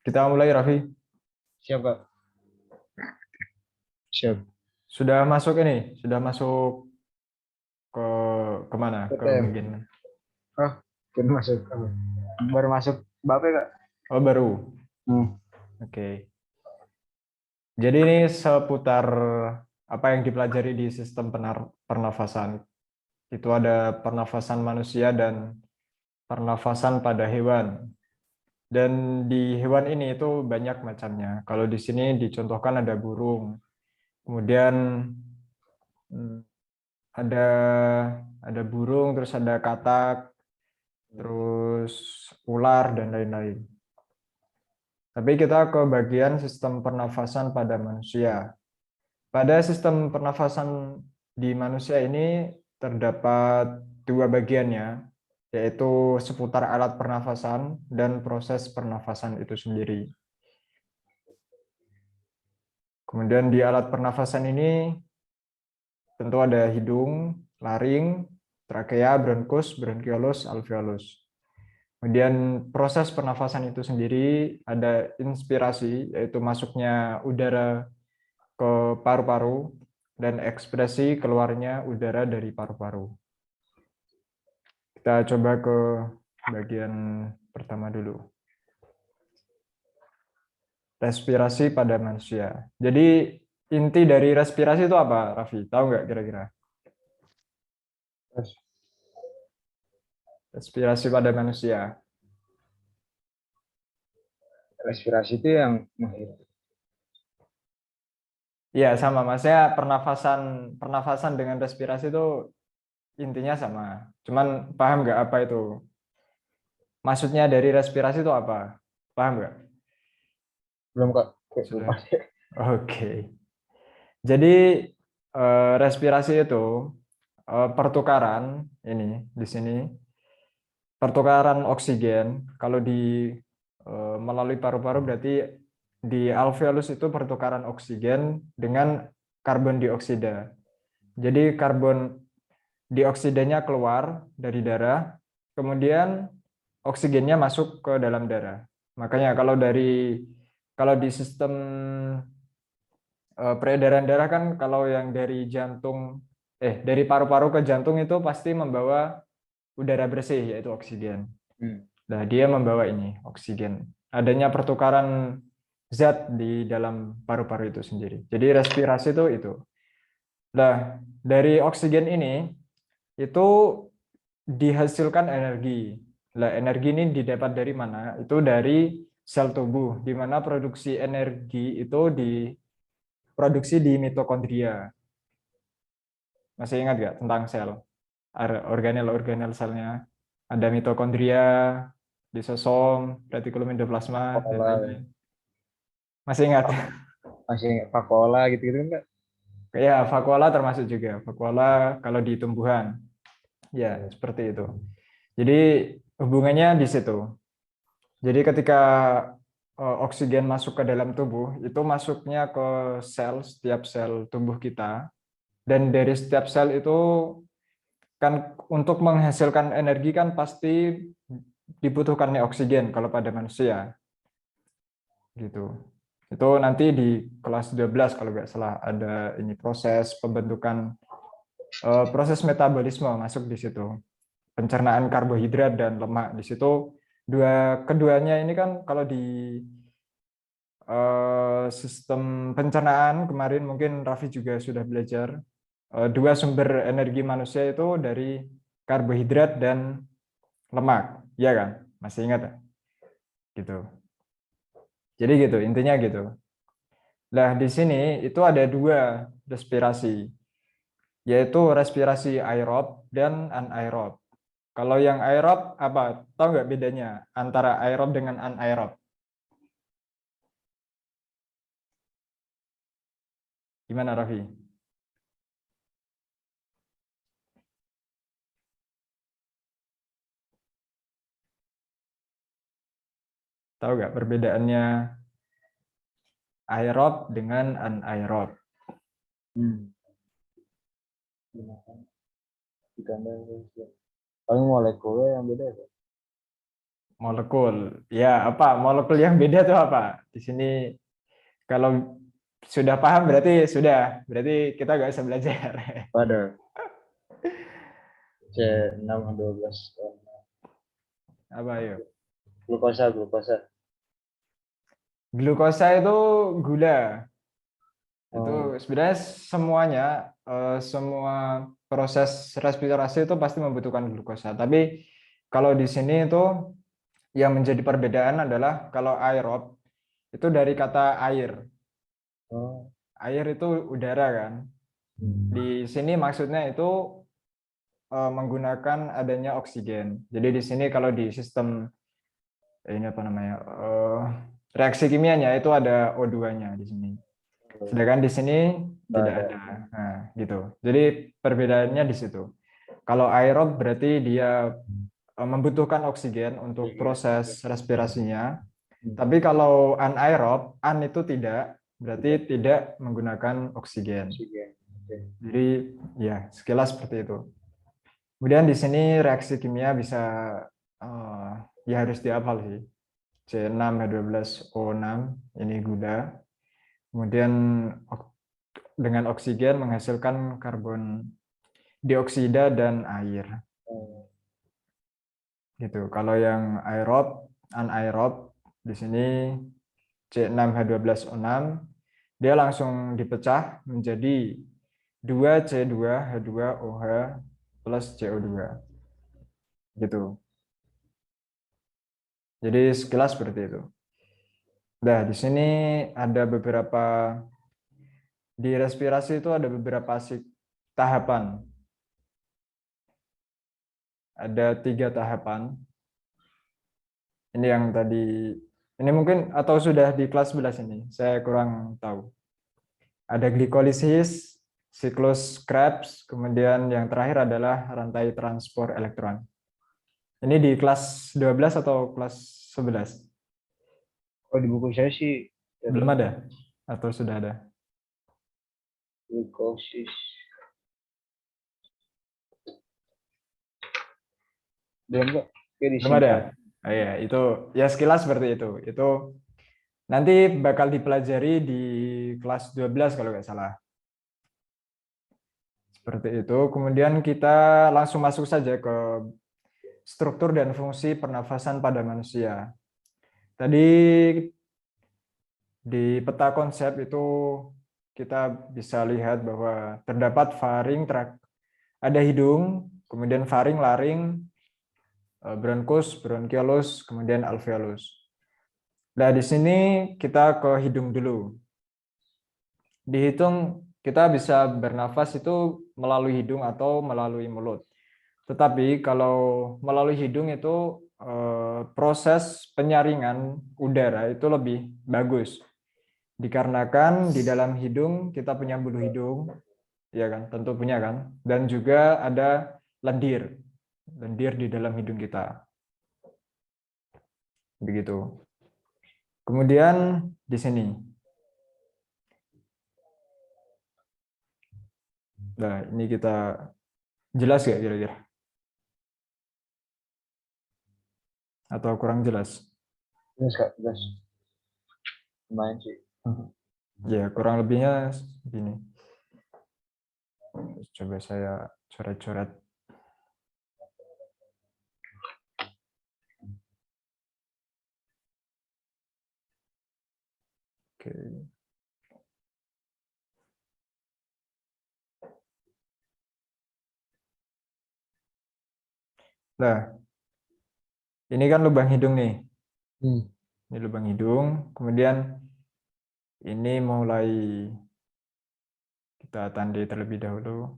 Kita mulai, Raffi. Siap, Kak. Siap. Sudah masuk ini? Sudah masuk ke kemana? Ke PTM. bagian mana? Ah, baru masuk. Baru masuk Bapak, Kak. Oh, baru. Hmm. Oke. Jadi ini seputar apa yang dipelajari di sistem pernafasan. Itu ada pernafasan manusia dan pernafasan pada hewan. Dan di hewan ini itu banyak macamnya. Kalau di sini dicontohkan ada burung. Kemudian hmm, ada burung, terus ada katak, terus ular dan lain-lain. Tapi kita ke bagian sistem pernafasan pada manusia. Pada sistem pernafasan di manusia ini terdapat dua bagiannya, yaitu seputar alat pernafasan dan proses pernafasan itu sendiri. Kemudian di alat pernafasan ini tentu ada hidung, laring, trakea, bronkus, bronkiolus, alveolus. Kemudian proses pernafasan itu sendiri ada inspirasi, yaitu masuknya udara ke paru-paru, dan ekspresi keluarnya udara dari paru-paru. Kita coba ke bagian pertama dulu. Respirasi pada manusia. Jadi inti dari respirasi itu apa, Raffi? Tahu nggak kira-kira? Terus Respirasi pada manusia. respirasi itu yang menghirup. Iya, sama. Maksudnya pernafasan pernafasan dengan respirasi itu intinya sama. Cuman paham nggak apa itu? Maksudnya dari respirasi itu apa? Paham nggak? Belum, Kak. Sudah. Lupa. Oke. Jadi respirasi itu pertukaran ini di sini pertukaran oksigen. Kalau di melalui paru-paru berarti di alveolus itu pertukaran oksigen dengan karbon dioksida. Jadi karbon dioksidanya keluar dari darah, kemudian oksigennya masuk ke dalam darah. Makanya kalau di sistem peredaran darah kan kalau yang dari jantung dari paru-paru ke jantung itu pasti membawa udara bersih yaitu oksigen. Hmm. Nah, dia membawa ini oksigen. Adanya pertukaran zat di dalam paru-paru itu sendiri. Jadi respirasi itu. Nah, dari oksigen ini itu dihasilkan energi. Nah, energi ini didapat dari mana? Itu dari sel tubuh, di mana produksi energi itu diproduksi di mitokondria. Masih ingat nggak tentang sel? Organel-organel selnya. Ada mitokondria, lisosom, retikulum endoplasma, dan Pakola. lain-lain. Masih ingat? Masih ingat Pakola gitu-gitu kan, Kak? Ya, vakuola termasuk juga. Vakuola kalau di tumbuhan. Ya, seperti itu. Jadi hubungannya di situ. Jadi ketika oksigen masuk ke dalam tubuh, itu masuknya ke setiap sel tubuh kita. Dan dari setiap sel itu kan untuk menghasilkan energi kan pasti dibutuhkannya oksigen kalau pada manusia. Gitu. Itu nanti di kelas 12 kalau nggak salah ada ini proses pembentukan proses metabolisme masuk di situ. Pencernaan karbohidrat dan lemak di situ keduanya ini kan kalau di sistem pencernaan kemarin mungkin Raffi juga sudah belajar dua sumber energi manusia itu dari karbohidrat dan lemak, ya kan? Masih ingat ya? Gitu. Jadi gitu, intinya gitu. Nah, di sini itu ada dua respirasi, yaitu respirasi aerob dan anaerob. Kalau yang aerob apa? Tahu nggak bedanya antara aerob dengan anaerob? Gimana, Raffi? Tahu nggak perbedaannya aerob dengan anaerob? Hmm. Gimana? Ditambah paling molekulnya yang beda, Kak. molekul. Ya, apa? Molekul yang beda tuh apa? Di sini kalau sudah paham berarti sudah. Berarti kita nggak usah belajar. Pada C6H12. Apa yuk? Glukosa, glukosa. Glukosa itu gula. Itu Oh, sebenarnya semuanya, semua proses respirasi itu pasti membutuhkan glukosa. Tapi kalau di sini itu yang menjadi perbedaan adalah kalau aerob itu dari kata air. oh. Air itu udara kan. Hmm. Di sini maksudnya itu menggunakan adanya oksigen. Jadi di sini kalau di sistem ini apa namanya, reaksi kimianya itu ada O2-nya di sini. Sedangkan di sini Nggak tidak ada. ada. Nah, gitu. Jadi perbedaannya di situ. Kalau aerob berarti dia membutuhkan oksigen untuk proses respirasinya. Hmm. Tapi kalau anaerob, an itu tidak, berarti tidak menggunakan oksigen. Oksigen. Oke. Jadi ya sekilas seperti itu. Kemudian di sini reaksi kimia bisa eh, ya harus dihafal sih. C6H12O6 ini gula. Kemudian dengan oksigen menghasilkan karbon dioksida dan air. Oh. Gitu. Kalau yang aerob, anaerob di sini C6H12O6 dia langsung dipecah menjadi 2C2H2OH plus CO2. Gitu. Jadi sekilas seperti itu. Nah, di sini ada beberapa, di respirasi itu ada beberapa tahapan. Ada 3 tahapan. Ini yang tadi, ini mungkin atau sudah di kelas 11 ini, saya kurang tahu. Ada glikolisis, siklus Krebs, kemudian yang terakhir adalah rantai transport elektron. Ini di kelas 12 atau kelas 11? Oh, di buku saya sih Belum dari ada? Atau sudah ada? glikosis. Belum kok. Oke, Belum ada? disingkat. Oh, iya, itu ya sekilas seperti itu. Itu nanti bakal dipelajari di kelas 12 kalau nggak salah. Seperti itu. Kemudian kita langsung masuk saja ke struktur dan fungsi pernafasan pada manusia. Tadi di peta konsep itu kita bisa lihat bahwa terdapat faring, ada hidung, kemudian faring, laring, bronkus, bronkiolus, kemudian alveolus. Nah, di sini kita ke hidung dulu. Dihitung kita bisa bernafas itu melalui hidung atau melalui mulut. Tetapi kalau melalui hidung itu proses penyaringan udara itu lebih bagus. Dikarenakan di dalam hidung kita punya bulu hidung, ya kan? Tentu punya kan? Dan juga ada lendir. Lendir di dalam hidung kita. Begitu. Kemudian di sini. Nah, ini kita jelas ya kira-kira? Atau kurang jelas? Jelas kak, jelas. Lumayan sih. Ya, kurang lebihnya gini. Coba saya coret-coret. Oke. Nah, ini kan lubang hidung nih. Ini lubang hidung. Kemudian ini mulai kita tandai terlebih dahulu.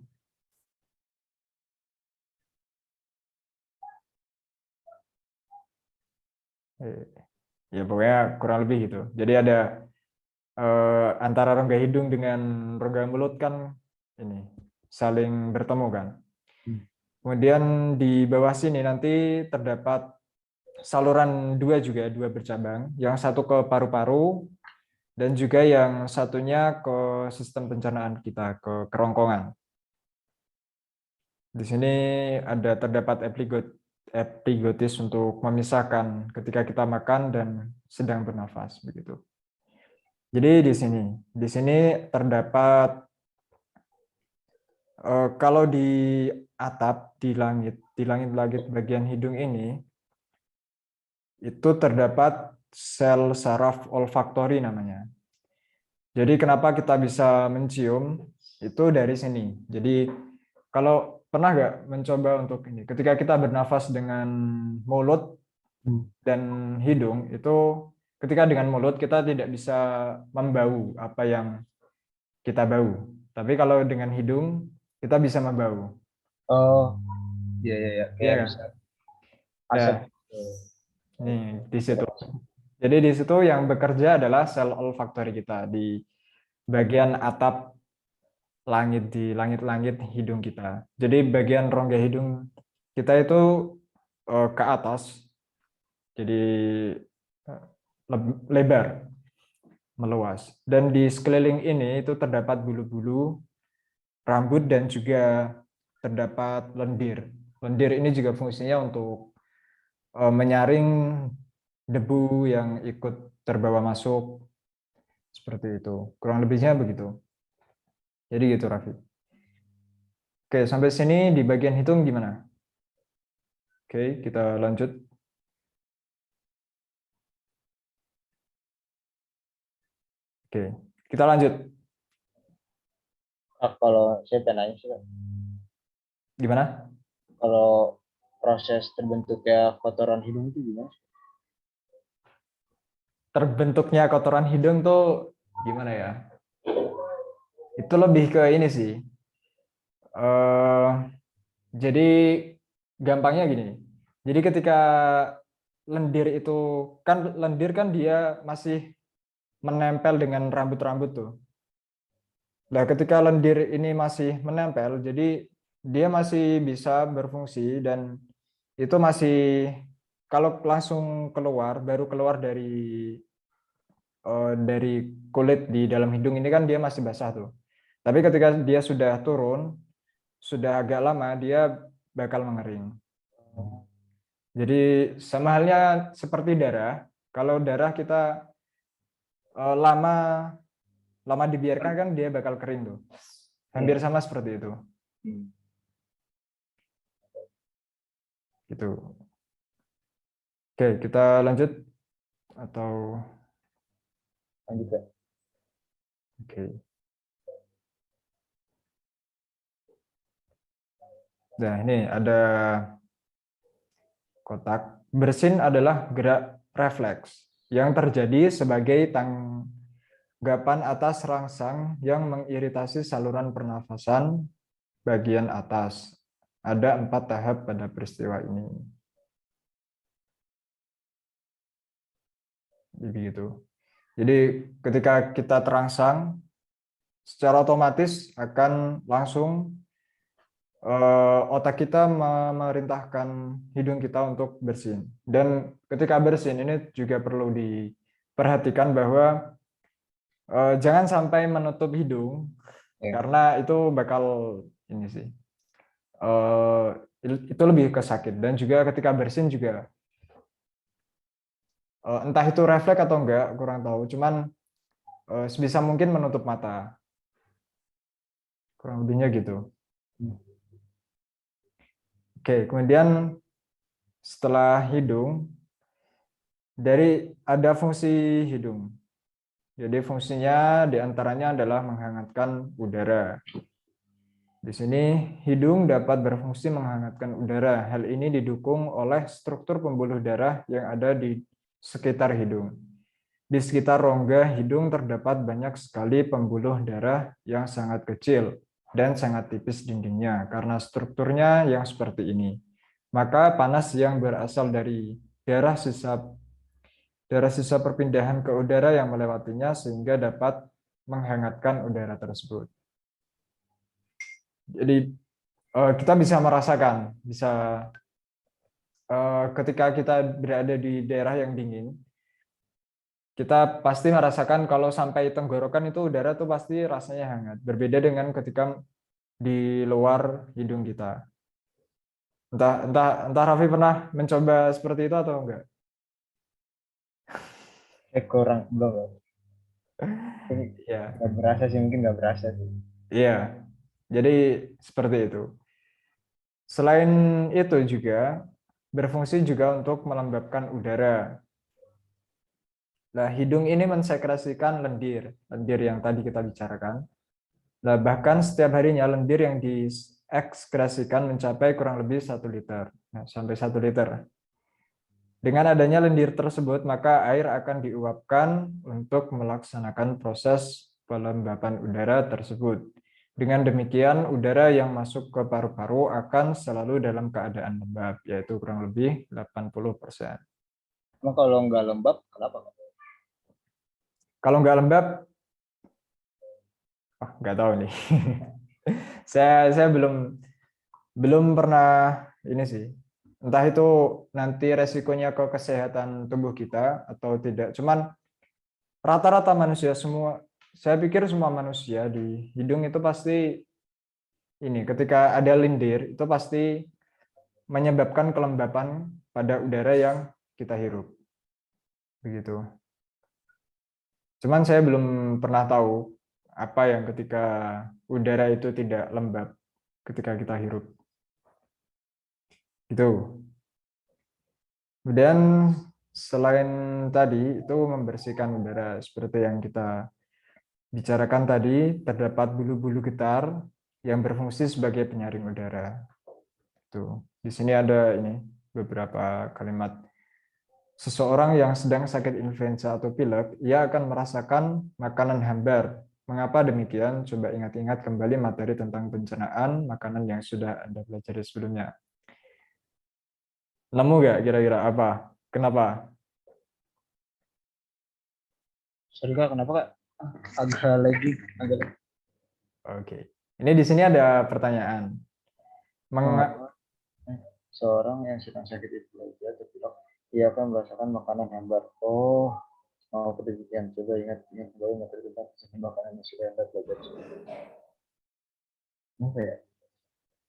Ya pokoknya kurang lebih gitu. Jadi ada antara rongga hidung dengan rongga mulut kan ini saling bertemu kan. Kemudian di bawah sini nanti terdapat saluran dua bercabang. Yang satu ke paru-paru dan juga yang satunya ke sistem pencernaan kita, ke kerongkongan. Di sini ada terdapat epiglottis untuk memisahkan ketika kita makan dan sedang bernafas begitu. Jadi di sini terdapat kalau di atap di langit bagian hidung ini itu terdapat sel saraf olfaktori namanya. Jadi kenapa kita bisa mencium itu dari sini. Jadi kalau pernah nggak mencoba untuk ini, ketika kita bernafas dengan mulut dan hidung itu ketika dengan mulut kita tidak bisa membau apa yang kita bau. Tapi kalau dengan hidung kita bisa membau. Oh, iya iya iya. Iya Kayak kan? bisa asap. Nah, nih di situ. Jadi di situ yang bekerja adalah sel olfaktori kita di bagian atap langit di langit-langit hidung kita. Jadi bagian rongga hidung kita itu ke atas, jadi lebar, meluas. Dan di sekeliling ini itu terdapat bulu-bulu, rambut, dan juga terdapat lendir. Lendir ini juga fungsinya untuk menyaring debu yang ikut terbawa masuk, seperti itu. Kurang lebihnya begitu. Jadi gitu, Raffi. Oke, sampai sini di bagian hitung gimana? Oke, kita lanjut. Oke, kita lanjut. Kalau saya tanya sih, Kak, Gimana? kalau proses terbentuknya kotoran hidung itu gimana? Terbentuknya kotoran hidung tuh gimana ya? Itu lebih ke ini sih. Eh, jadi gampangnya gini. Jadi ketika lendir itu lendir kan dia masih menempel dengan rambut-rambut tuh. Nah, ketika lendir ini masih menempel, jadi dia masih bisa berfungsi dan itu masih kalau langsung keluar, baru keluar dari kulit di dalam hidung ini kan dia masih basah tuh. Tapi ketika dia sudah turun, sudah agak lama, dia bakal mengering. Jadi sama halnya seperti darah. Kalau darah kita lama lama dibiarkan kan dia bakal kering tuh. Hampir sama seperti itu. Gitu. Oke, kita lanjut atau Lanjut, Kak. oke. Nah, ini ada kotak. Bersin adalah gerak refleks yang terjadi sebagai tanggapan atas rangsang yang mengiritasi saluran pernafasan bagian atas. Ada 4 tahap pada peristiwa ini. Begitu. Jadi ketika kita terangsang, secara otomatis akan langsung otak kita memerintahkan hidung kita untuk bersin. Dan ketika bersin ini juga perlu diperhatikan bahwa jangan sampai menutup hidung karena itu bakal ini sih. Itu lebih ke sakit dan juga ketika bersin juga entah itu refleks atau enggak kurang tahu. Cuman sebisa mungkin menutup mata. Kurang lebihnya gitu. Oke, kemudian setelah hidung, ada fungsi hidung. Jadi fungsinya diantaranya adalah menghangatkan udara. Di sini hidung dapat berfungsi menghangatkan udara. Hal ini didukung oleh struktur pembuluh darah yang ada di sekitar hidung. Di sekitar rongga hidung terdapat banyak sekali pembuluh darah yang sangat kecil dan sangat tipis dindingnya karena strukturnya yang seperti ini. Maka panas yang berasal dari darah sisa perpindahan ke udara yang melewatinya sehingga dapat menghangatkan udara tersebut. Jadi kita bisa merasakan, ketika kita berada di daerah yang dingin, kita pasti merasakan kalau sampai tenggorokan itu udara tuh pasti rasanya hangat. Berbeda dengan ketika di luar hidung kita. Entah Raffi pernah mencoba seperti itu atau enggak? Kurang belum ya. Tapi Iya, nggak berasa sih, mungkin nggak berasa sih. iya. Jadi seperti itu. Selain itu juga berfungsi juga untuk melembabkan udara. Nah, hidung ini mensekresikan lendir, lendir yang tadi kita bicarakan. Nah, bahkan setiap harinya lendir yang diekskresikan mencapai kurang lebih 1 liter. Nah, sampai 1 liter. Dengan adanya lendir tersebut, maka air akan diuapkan untuk melaksanakan proses pelembapan udara tersebut. Dengan demikian, udara yang masuk ke paru-paru akan selalu dalam keadaan lembab, yaitu kurang lebih 80%. Emang kalau nggak lembab, kenapa? Kalau nggak lembab, nggak tahu nih. Saya belum pernah ini sih. Entah itu nanti resikonya ke kesehatan tubuh kita atau tidak. Cuman rata-rata manusia semua, saya pikir semua manusia di hidung itu pasti ini, ketika ada lindir itu pasti menyebabkan kelembapan pada udara yang kita hirup. Begitu. Cuman saya belum pernah tahu apa yang ketika udara itu tidak lembab ketika kita hirup. Itu. Kemudian selain tadi itu membersihkan udara seperti yang kita bicarakan tadi, terdapat bulu-bulu getar yang berfungsi sebagai penyaring udara. Tuh, di sini ada ini beberapa kalimat. Seseorang yang sedang sakit influenza atau pilek, ia akan merasakan makanan hambar. Mengapa demikian? Coba ingat-ingat kembali materi tentang pencernaan makanan yang sudah Anda pelajari sebelumnya. Nemu nggak kira-kira apa? Kenapa? Sorry kak, kenapa kak? Agak lagi, agak Oke. Ini di sini ada pertanyaan. mengapa seorang yang sedang sakit influenza atau pilek, ia akan merasakan makanan hambar. Oh, mau demikian. Coba ingat kembali materi tentang pencernaan makanan yang sudah anda pelajari sebelumnya. Apa ya?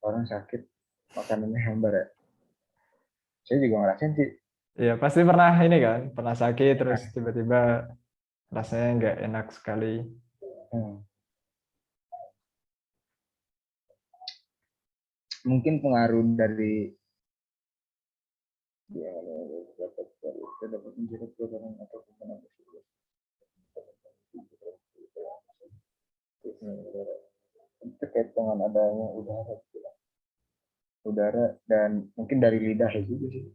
Orang sakit makanannya hambar ya? Saya juga ngerasain sih. Ya, pasti pernah ini kan, pernah sakit terus tiba-tiba rasanya nggak enak sekali. Hmm. Mungkin pengaruh dari ya, dapat menjerat kotoran atau makanan tersebut. Terkait dengan adanya udara dan mungkin dari lidah ya juga sih.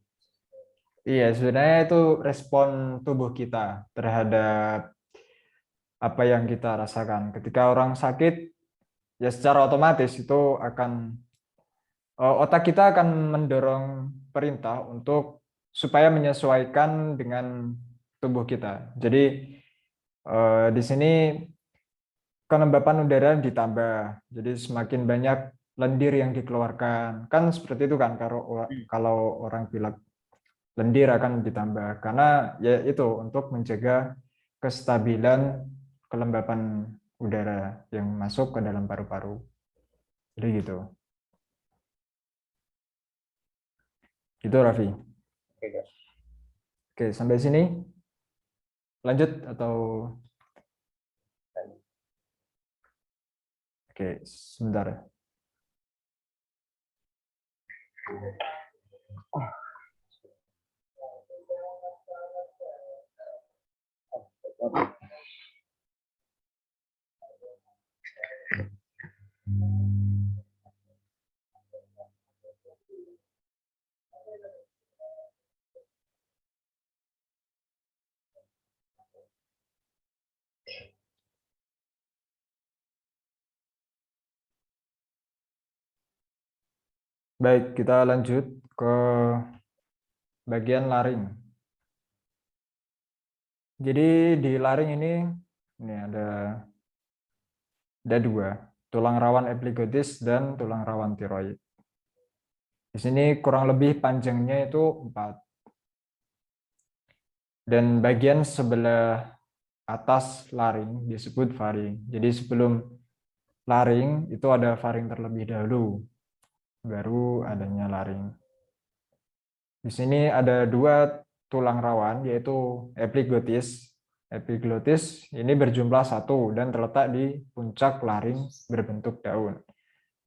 Iya, sebenarnya itu respon tubuh kita terhadap apa yang kita rasakan. Ketika orang sakit, ya secara otomatis itu akan otak kita akan mendorong perintah untuk supaya menyesuaikan dengan tubuh kita. Jadi di sini kelembapan udara ditambah. Jadi semakin banyak lendir yang dikeluarkan. Kan seperti itu kan kalau orang pilek lendir akan ditambah karena ya itu untuk menjaga kestabilan kelembapan udara yang masuk ke dalam paru-paru. Jadi gitu. Gitu Raffi. Oke, guys. Oke, sampai sini lanjut atau oke, sebentar. Baik, kita lanjut ke bagian laring. Jadi di laring ini ada dua, tulang rawan epiglottis dan tulang rawan tiroid. Di sini kurang lebih panjangnya itu 4. Dan bagian sebelah atas laring disebut faring. Jadi sebelum laring itu ada faring terlebih dahulu. baru adanya laring. Di sini ada dua tulang rawan, yaitu epiglotis. Epiglotis ini berjumlah satu dan terletak di puncak laring berbentuk daun.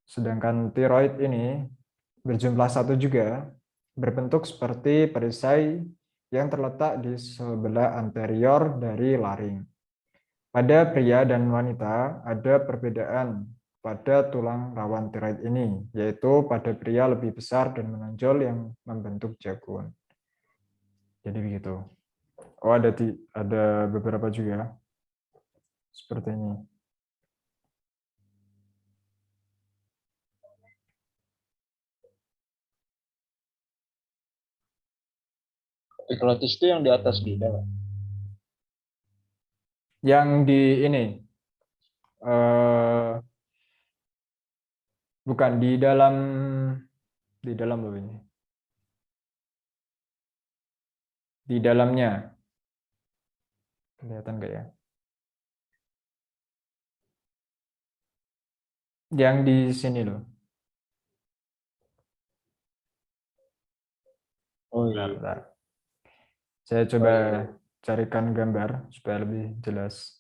Sedangkan tiroid ini berjumlah satu juga, berbentuk seperti perisai yang terletak di sebelah anterior dari laring. Pada pria dan wanita ada perbedaan pada tulang rawan tiroid ini, yaitu pada pria lebih besar dan menonjol yang membentuk jagung. Jadi begitu. Oh, ada beberapa juga seperti ini. Epiglotis itu yang di atas lidah, Pak. Yang di ini bukan di dalam loh ini. Di dalamnya. Kelihatan nggak ya? Yang di sini loh. Oh Bentar, iya. bentar. Saya coba Oh, iya. carikan gambar supaya lebih jelas.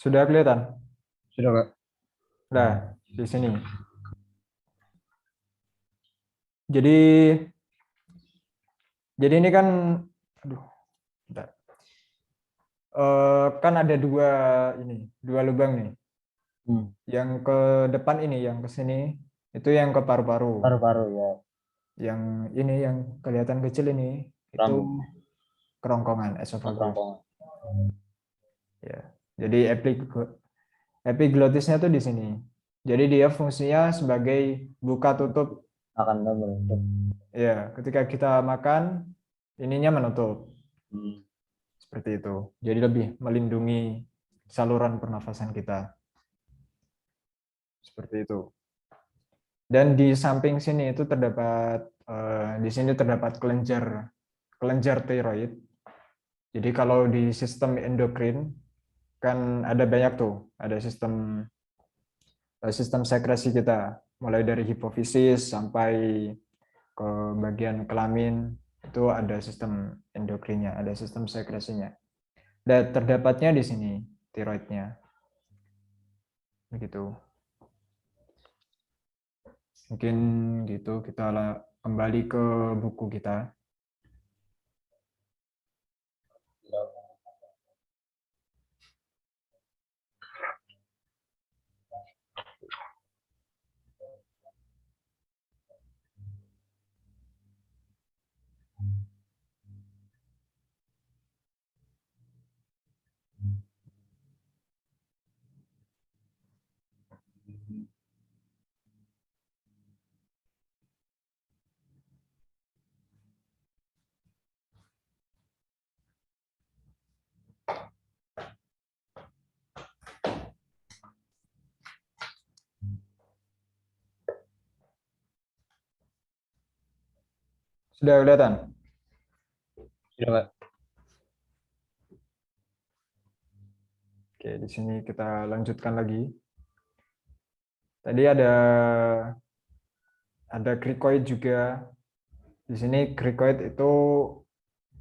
Sudah kelihatan? Sudah, Pak. Nah, di sini. Jadi ini kan, aduh, bentar. Kan ada dua lubang nih. Yang ke depan ini, yang ke sini, itu yang ke paru-paru. Paru-paru ya. Yang ini, yang kelihatan kecil ini, itu Lambung. kerongkongan, esofagus. Kerongkongan. Ya. Jadi epiglotisnya tuh di sini. Jadi dia fungsinya sebagai buka tutup. Akan menutup. Ya, ketika kita makan, ininya menutup. Hmm. Seperti itu. Jadi lebih melindungi saluran pernafasan kita. Seperti itu. Dan di samping sini itu di sini terdapat kelenjar tiroid. Jadi kalau di sistem endokrin kan ada banyak tuh, ada sistem sekresi kita, mulai dari hipofisis sampai ke bagian kelamin itu ada sistem endokrinnya, ada sistem sekresinya. Dan terdapatnya di sini tiroidnya. Begitu. Mungkin gitu kita kembali ke buku kita. Sudah kelihatan? Sudah, Pak. Oke, di sini kita lanjutkan lagi. Tadi ada krikoid juga. Di sini krikoid itu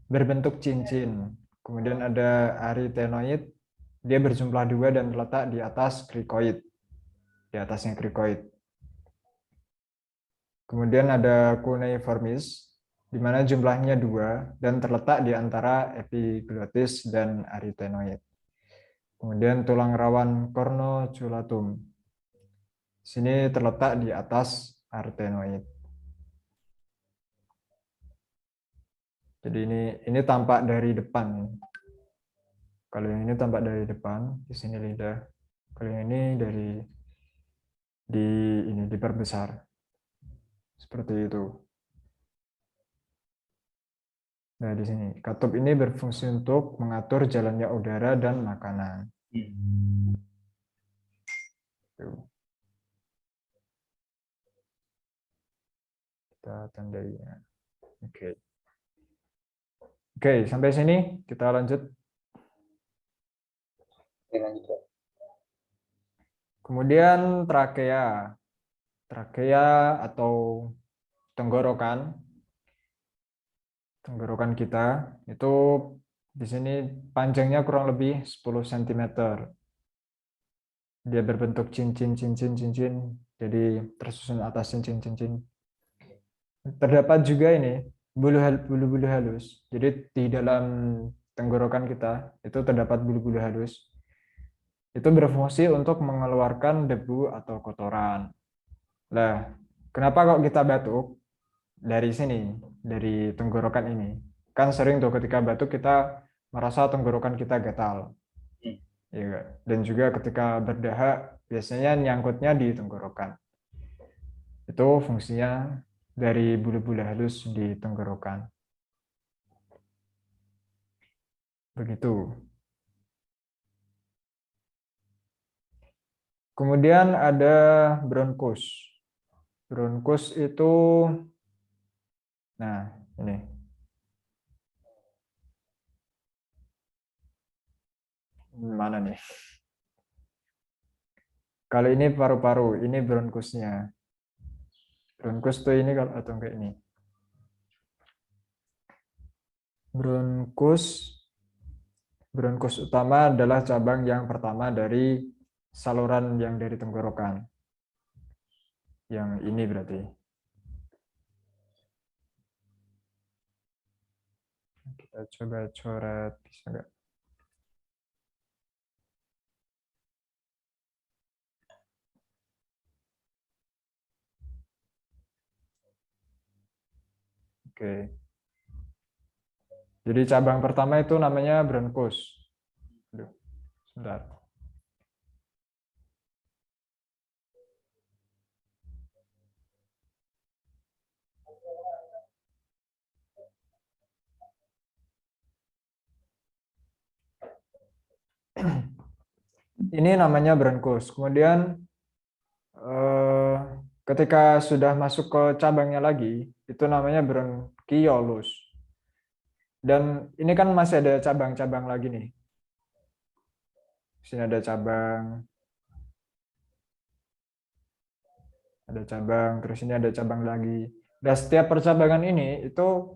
berbentuk cincin. Kemudian ada arytenoid, dia berjumlah dua dan terletak di atas krikoid, di atasnya krikoid. Kemudian ada cuneiformis, di mana jumlahnya 2 dan terletak di antara epiglotis dan arytenoid. Kemudian tulang rawan cornoculatum. Sini terletak di atas arytenoid. Jadi ini tampak dari depan. Kalau yang ini tampak dari depan, di sini lidah. Kalau yang ini diperbesar. Seperti itu. Nah, di sini katup ini berfungsi untuk mengatur jalannya udara dan makanan. Tuh. Kita tandai. Oke. Oke, sampai sini kita lanjut. Oke, lanjut, Pak. Kemudian trakea. Trakea atau tenggorokan. Tenggorokan kita itu di sini panjangnya kurang lebih 10 cm. Dia berbentuk cincin, jadi tersusun atas cincin. Terdapat juga ini bulu-bulu halus. Jadi di dalam tenggorokan kita itu terdapat bulu-bulu halus. Itu berfungsi untuk mengeluarkan debu atau kotoran. Nah, kenapa kok kita batuk? Dari sini, dari tenggorokan ini. Kan sering tuh ketika batuk kita merasa tenggorokan kita gatal. Ya, dan juga ketika berdahak biasanya nyangkutnya di tenggorokan. Itu fungsinya dari bulu-bulu halus di tenggorokan. Begitu. Kemudian ada bronkus. Bronkus itu, nah ini. Mana nih? Kalau ini paru-paru, ini bronkusnya. Bronkus tuh ini kalau atau enggak ini. Bronkus utama adalah cabang yang pertama dari saluran yang dari tenggorokan. Yang ini berarti. Kita coba coret, bisa nggak? Oke. Jadi cabang pertama itu namanya bronkus. Aduh, sebentar. Ini namanya bronkus. Kemudian ketika sudah masuk ke cabangnya lagi, itu namanya bronkiolus. Dan ini kan masih ada cabang-cabang lagi nih. Di sini ada cabang, terus ini ada cabang lagi. Dan setiap percabangan ini itu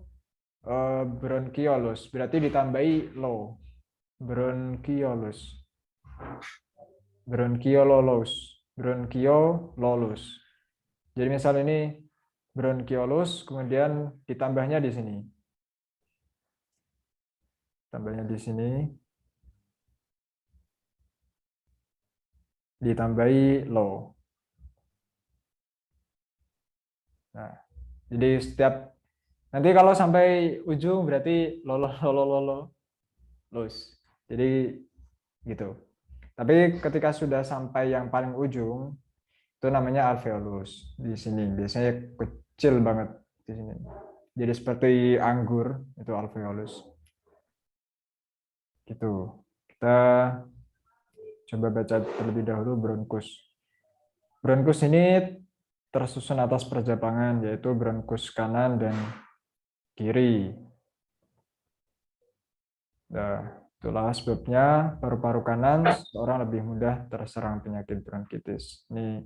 bronkiolus, berarti ditambahi lo. Bronkiolus. Bronkiololus. Jadi misal ini bronkiolus, kemudian ditambahnya di sini. Tambahnya di sini. Ditambahi lo. Nah, jadi setiap nanti kalau sampai ujung berarti los. Jadi gitu. Tapi ketika sudah sampai yang paling ujung itu namanya alveolus di sini. Biasanya kecil banget di sini. Jadi seperti anggur itu alveolus. Gitu. Kita coba baca terlebih dahulu bronkus. Bronkus ini tersusun atas percabangan yaitu bronkus kanan dan kiri. Nah, itulah sebabnya paru-paru kanan seorang lebih mudah terserang penyakit bronkitis. Ini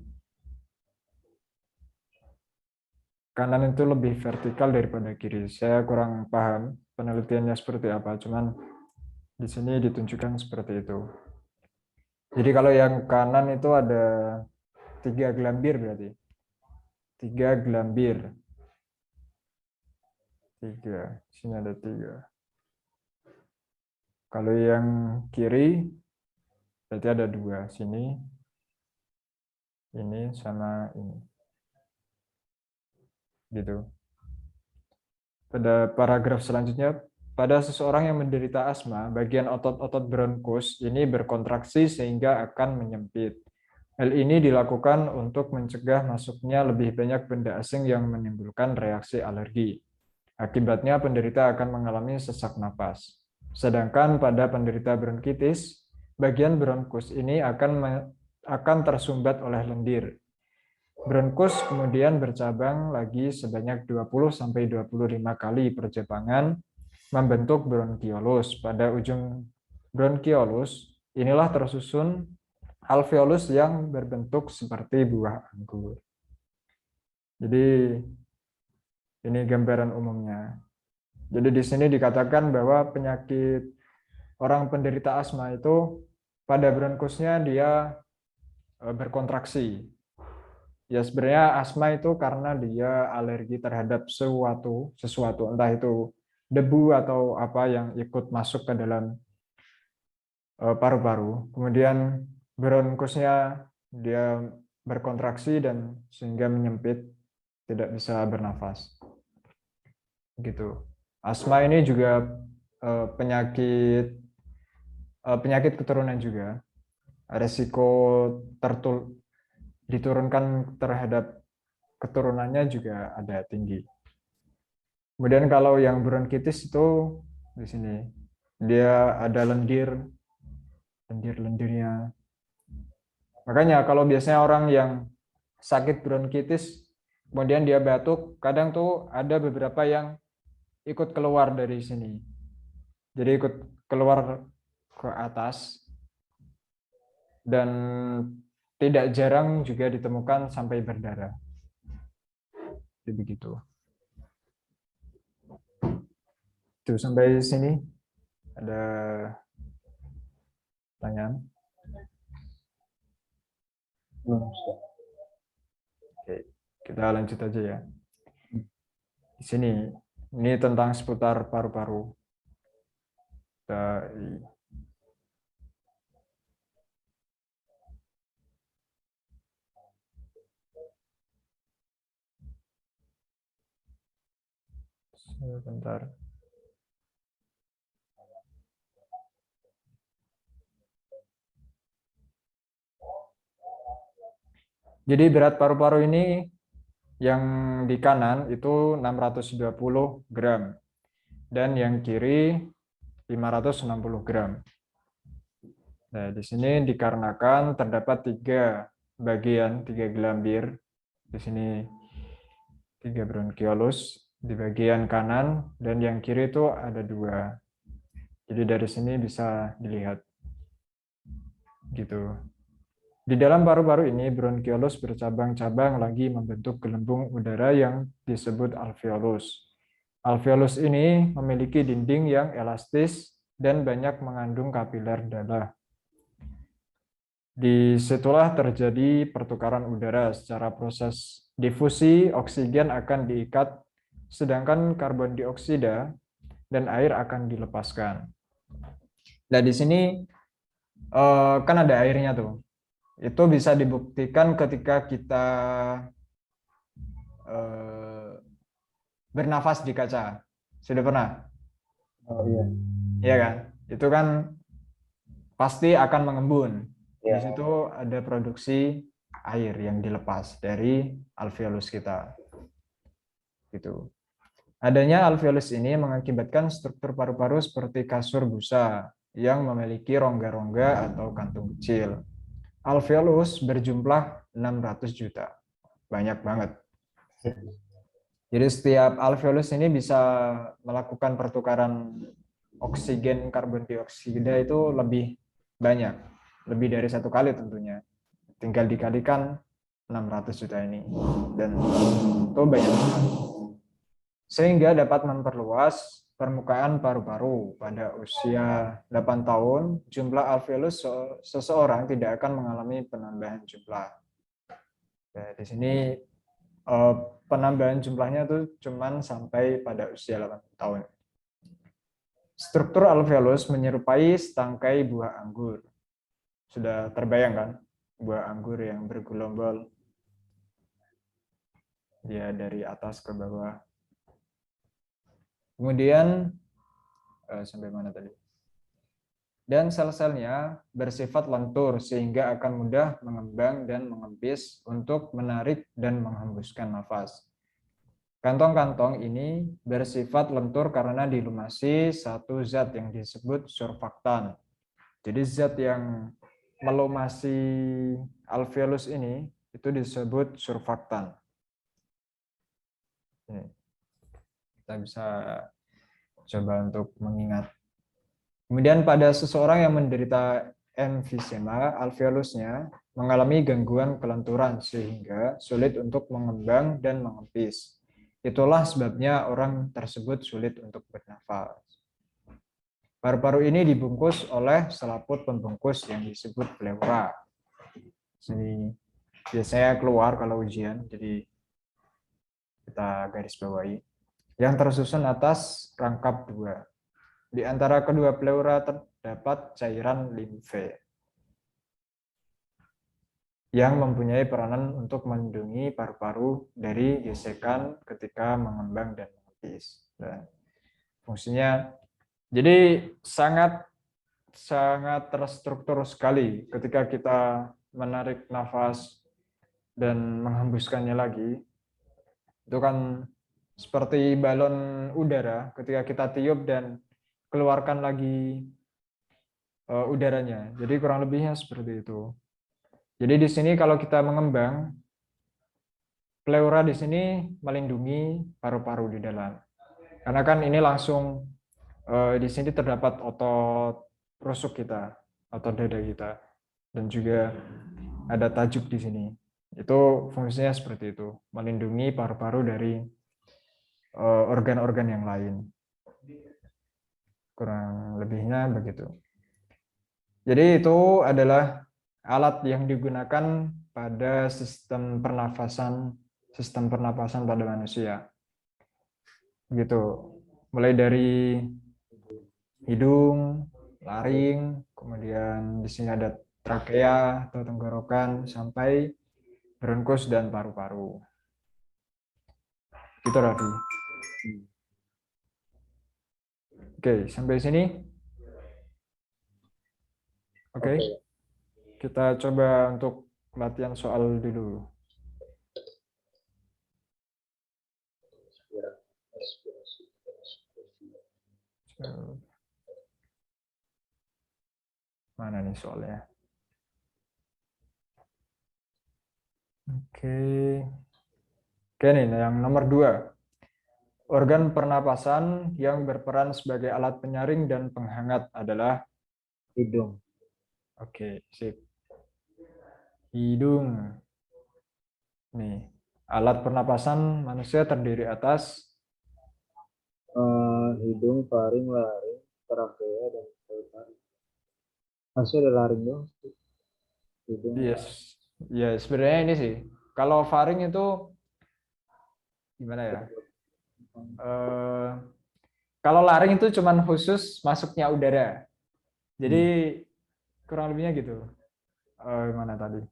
kanan itu lebih vertikal daripada kiri. Saya kurang paham penelitiannya seperti apa, cuman di sini ditunjukkan seperti itu. Jadi kalau yang kanan itu ada 3 gelambir berarti. 3 gelambir. 3, sini ada 3. Kalau yang kiri berarti ada 2, sini, ini sama ini. Gitu. Pada paragraf selanjutnya, pada seseorang yang menderita asma, bagian otot-otot bronkus ini berkontraksi sehingga akan menyempit. Hal ini dilakukan untuk mencegah masuknya lebih banyak benda asing yang menimbulkan reaksi alergi. Akibatnya penderita akan mengalami sesak napas. Sedangkan pada penderita bronkitis, bagian bronkus ini akan tersumbat oleh lendir. Bronkus kemudian bercabang lagi sebanyak 20-25 kali percabangan membentuk bronkiolus. Pada ujung bronkiolus, inilah tersusun alveolus yang berbentuk seperti buah anggur. Jadi ini gambaran umumnya. Jadi di sini dikatakan bahwa penyakit orang penderita asma itu pada bronkusnya dia berkontraksi. Ya sebenarnya asma itu karena dia alergi terhadap sesuatu entah itu debu atau apa yang ikut masuk ke dalam paru-paru. Kemudian bronkusnya dia berkontraksi dan sehingga menyempit, tidak bisa bernafas. Gitu. Asma ini juga penyakit keturunan juga. Resiko diturunkan terhadap keturunannya juga ada tinggi. Kemudian kalau yang bronkitis itu di sini dia ada lendirnya. Makanya kalau biasanya orang yang sakit bronkitis kemudian dia batuk, kadang tuh ada beberapa yang ikut keluar dari sini. Jadi ikut keluar ke atas dan tidak jarang juga ditemukan sampai berdarah. Jadi begitu. Tuh sampai sini ada pertanyaan? Oke, kita lanjut aja ya. Di sini ini tentang seputar paru-paru. Sebentar. Jadi berat paru-paru ini yang di kanan itu 620 gram dan yang kiri 560 gram. Nah, di sini dikarenakan terdapat 3 bagian, 3 gelambir. Di sini 3 bronkiolus di bagian kanan dan yang kiri itu ada 2. Jadi dari sini bisa dilihat. Gitu. Di dalam paru-paru ini, bronkiolus bercabang-cabang lagi membentuk gelembung udara yang disebut alveolus. Alveolus ini memiliki dinding yang elastis dan banyak mengandung kapiler darah. Disitulah terjadi pertukaran udara. Secara proses difusi, oksigen akan diikat, sedangkan karbon dioksida dan air akan dilepaskan. Nah, di sini kan ada airnya tuh. Itu bisa dibuktikan ketika kita bernafas di kaca. Sudah pernah? Oh iya. Iya kan? Itu kan pasti akan mengembun. Di Iya. situ ada produksi air yang dilepas dari alveolus kita. Gitu. Adanya alveolus ini mengakibatkan struktur paru-paru seperti kasur busa yang memiliki rongga-rongga atau kantung kecil. Alveolus berjumlah 600 juta. Banyak banget. Jadi setiap alveolus ini bisa melakukan pertukaran oksigen karbon dioksida itu lebih banyak. Lebih dari 1 kali tentunya. Tinggal dikalikan 600 juta ini. Dan itu banyak sekali. Sehingga dapat memperluas permukaan paru-paru. Pada usia 8 tahun, jumlah alveolus seseorang tidak akan mengalami penambahan jumlah. Nah, di sini penambahan jumlahnya tuh cuman sampai pada usia 8 tahun. Struktur alveolus menyerupai setangkai buah anggur. Sudah terbayang kan? Buah anggur yang bergelombol. Dia dari atas ke bawah. Kemudian, sampai mana tadi? Dan sel-selnya bersifat lentur sehingga akan mudah mengembang dan mengempis untuk menarik dan menghembuskan nafas. Kantong-kantong ini bersifat lentur karena dilumasi satu zat yang disebut surfaktan. Jadi zat yang melumasi alveolus ini itu disebut surfaktan. Ini. Kita bisa coba untuk mengingat. Kemudian pada seseorang yang menderita emfisema, alveolusnya mengalami gangguan kelenturan sehingga sulit untuk mengembang dan mengempis. Itulah sebabnya orang tersebut sulit untuk bernafas. Paru-paru ini dibungkus oleh selaput pembungkus yang disebut pleura. Ini biasanya keluar kalau ujian, jadi kita garis bawahi. Yang tersusun atas rangkap 2. Di antara kedua pleura terdapat cairan limfe yang mempunyai peranan untuk melindungi paru-paru dari gesekan ketika mengembang dan mengempis. Dan fungsinya jadi sangat terstruktur sekali ketika kita menarik nafas dan menghembuskannya lagi. Itu kan seperti balon udara ketika kita tiup dan keluarkan lagi udaranya. Jadi kurang lebihnya seperti itu. Jadi di sini kalau kita mengembang, pleura di sini melindungi paru-paru di dalam. Karena kan ini langsung di sini terdapat otot rusuk kita, otot dada kita, dan juga ada tajuk di sini. Itu fungsinya seperti itu, melindungi paru-paru dari organ-organ yang lain. Kurang lebihnya begitu. Jadi itu adalah alat yang digunakan pada sistem pernafasan pada manusia. Gitu. Mulai dari hidung, laring, kemudian di sini ada trakea atau tenggorokan sampai bronkus dan paru-paru. Gitu Raffi. Oke, sampai sini. Oke. Kita coba untuk latihan soal dulu. Mana nih soalnya? Oke. Oke nih, yang nomor 2. Organ pernapasan yang berperan sebagai alat penyaring dan penghangat adalah Hidung. Oke, sip. Hidung. Nih, alat pernapasan manusia terdiri atas Hidung, faring, laring, trakea, dan paru-paru. Masih ada laring dong. Hidung. yes. Ya, sebenarnya ini sih. Kalau faring itu gimana ya? Eh, kalau laring itu cuman khusus masuknya udara. Jadi kurang lebihnya gitu. Mana tadi?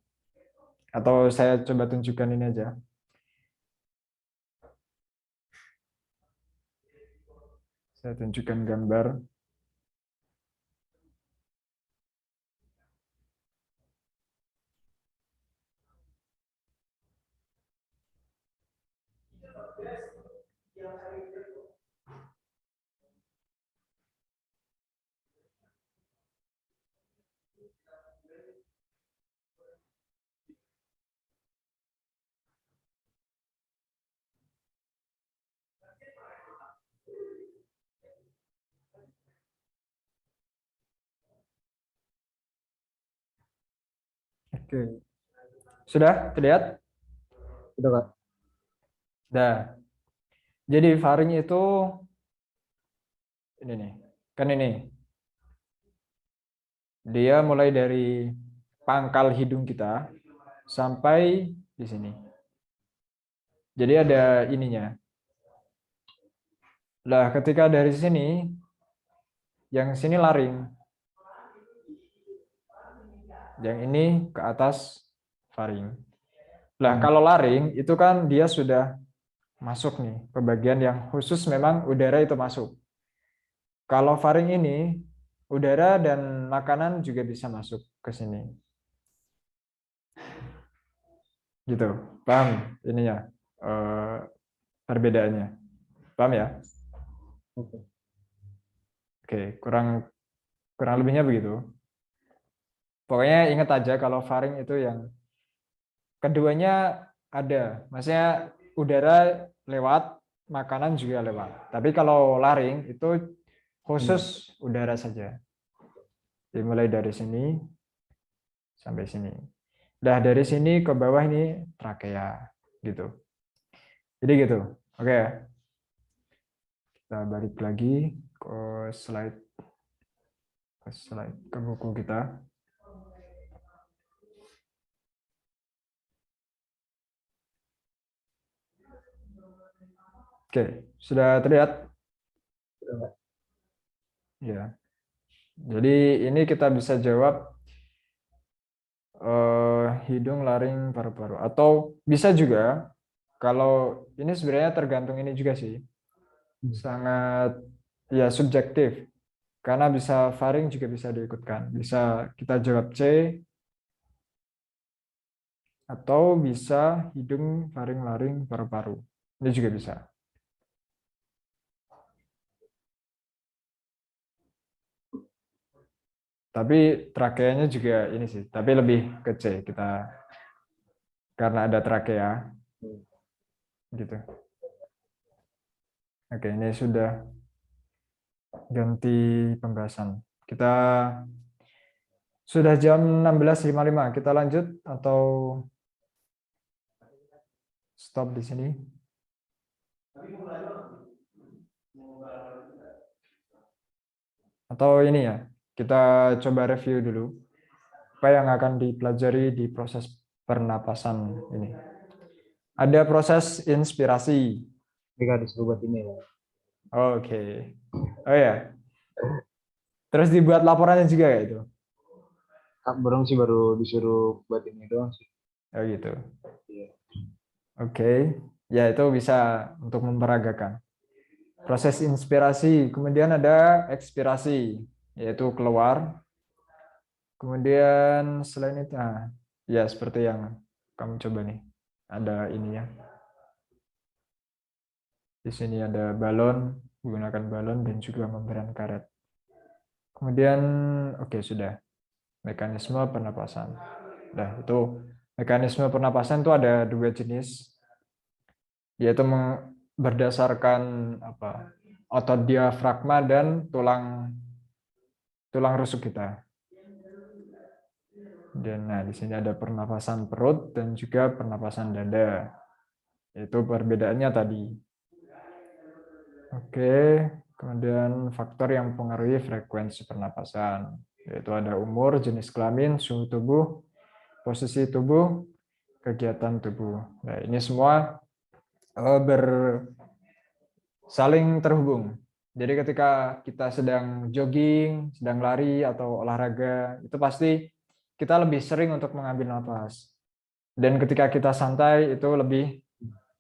Atau saya coba tunjukkan ini aja. Saya tunjukkan gambar. Oke. Sudah terlihat? Sudah, Kak. Nah, jadi faring itu ini nih. Kan ini. Dia mulai dari pangkal hidung kita sampai di sini. Jadi ada ininya. Lah, ketika dari sini, yang sini laring. Yang ini ke atas faring. Lah, kalau laring itu kan dia sudah masuk nih ke bagian yang khusus memang udara itu masuk. Kalau faring ini udara dan makanan juga bisa masuk ke sini. Gitu. Paham ininya? Perbedaannya. Paham ya? Oke. Oke, kurang kurang lebihnya begitu. Pokoknya ingat aja kalau faring itu yang keduanya ada. Maksudnya udara lewat, makanan juga lewat. Tapi kalau laring itu khusus udara saja. Dimulai dari sini sampai sini. Dah dari sini ke bawah ini trakea gitu. Jadi gitu. Oke. Kita balik lagi ke slide ke buku kita. Oke, sudah terlihat? Ya. Jadi ini kita bisa jawab hidung, laring, paru-paru. Atau bisa juga kalau ini sebenarnya tergantung ini juga sih. Sangat ya subjektif. Karena bisa faring juga bisa diikutkan. Bisa kita jawab C atau bisa hidung, faring, laring, paru-paru. Ini juga bisa. Tapi trakeanya juga ini sih, tapi lebih ke C kita karena ada trakea gitu. Oke, ini sudah ganti pembahasan. Kita sudah jam 16.55. Kita lanjut atau stop di sini? Atau ini ya, kita coba review dulu apa yang akan dipelajari di proses pernapasan ini. Ada proses inspirasi. Jika disuruh buat ini ya. Oke. Oh ya. Terus dibuat laporannya juga ya itu? Belum sih, baru disuruh buat ini doang sih. Oh gitu. Iya. Oke. Ya itu bisa untuk memperagakan. Proses inspirasi, kemudian ada ekspirasi, yaitu keluar. Kemudian selain itu, ya seperti yang kamu coba nih, ada ininya. Di sini ada balon, menggunakan balon dan juga memberikan karet. Kemudian, oke sudah, mekanisme pernapasan. Nah itu mekanisme pernapasan itu ada dua jenis, yaitu berdasarkan apa otot diafragma dan tulang rusuk kita. Dan nah di sini ada pernapasan perut dan juga pernapasan dada. Itu perbedaannya tadi. Oke, kemudian faktor yang mempengaruhi frekuensi pernapasan, yaitu ada umur, jenis kelamin, suhu tubuh, posisi tubuh, kegiatan tubuh. Nah, ini semua saling terhubung. Jadi ketika kita sedang jogging, sedang lari atau olahraga, itu pasti kita lebih sering untuk mengambil nafas. Dan ketika kita santai itu lebih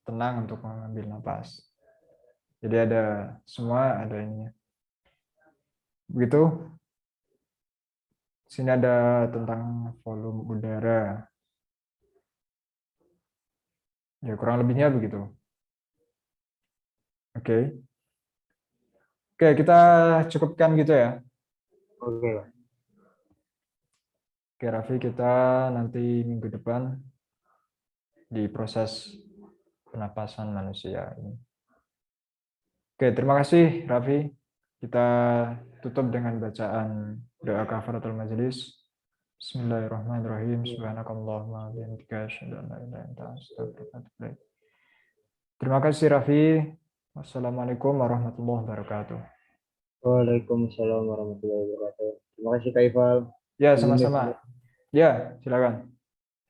tenang untuk mengambil nafas. Jadi ada semua ada ininya. Begitu. Sini ada tentang volume udara. Ya kurang lebihnya begitu. Oke. Oke, kita cukupkan gitu ya. Oke. Oke, Raffi, kita nanti minggu depan di proses pernapasan manusia ini. Oke, terima kasih Raffi. Kita tutup dengan bacaan doa kafaratul majelis. Bismillahirrahmanirrahim. Subhanakallahumma wa bihamdika asyhadu an la ilaha illa anta astaghfiruka wa atubu ilaik. Terima kasih Raffi. Wassalamualaikum warahmatullahi wabarakatuh. Waalaikumsalam warahmatullahi wabarakatuh. Terima kasih Kak Ifal. Ya, Izin deh. sama-sama. Ya, silakan.